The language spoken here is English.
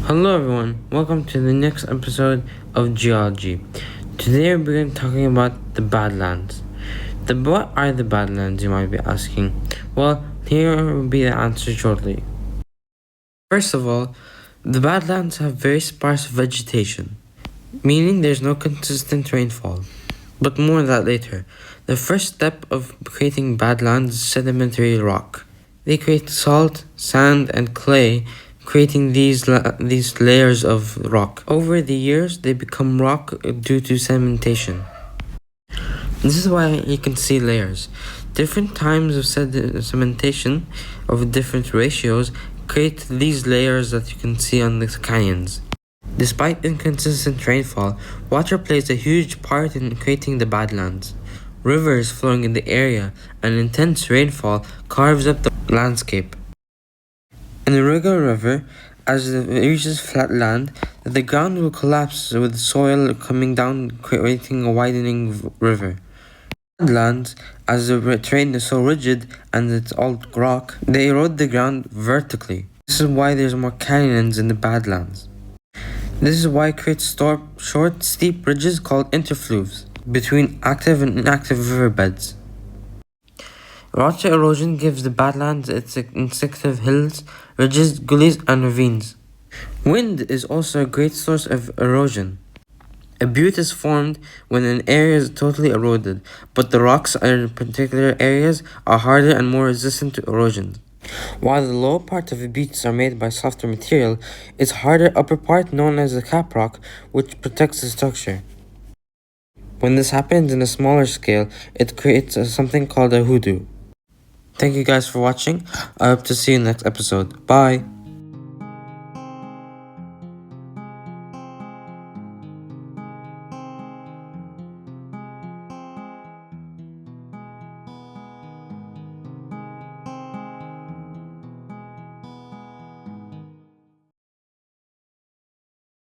Hello everyone, welcome to the next episode of Geology. Today we're going to be talking about the Badlands. What are the Badlands, you might be asking? Well, here will be the answer shortly. First of all, the Badlands have very sparse vegetation, meaning there's no consistent rainfall. But more on that later. The first step of creating Badlands is sedimentary rock. They create salt, sand, and clay, creating these layers of rock. Over the years, they become rock due to sedimentation. This is why you can see layers. Different times of sedimentation of different ratios create these layers that you can see on the canyons. Despite inconsistent rainfall, water plays a huge part in creating the Badlands. Rivers flowing in the area and intense rainfall carves up the landscape. In the Riga River, as it reaches flat land, the ground will collapse with soil coming down, creating a widening river. Badlands, as the terrain is so rigid and it's all rock, they erode the ground vertically. This is why there's more canyons in the Badlands. This is why it creates short, steep ridges called interfluves between active and inactive riverbeds. Water erosion gives the Badlands its distinctive hills, ridges, gullies, and ravines. Wind is also a great source of erosion. A butte is formed when an area is totally eroded, but the rocks in particular areas are harder and more resistant to erosion. While the lower part of the buttes are made by softer material, its harder upper part, known as the caprock, which protects the structure. When this happens in a smaller scale, it creates something called a hoodoo. Thank you guys for watching. I hope to see you in the next episode. Bye!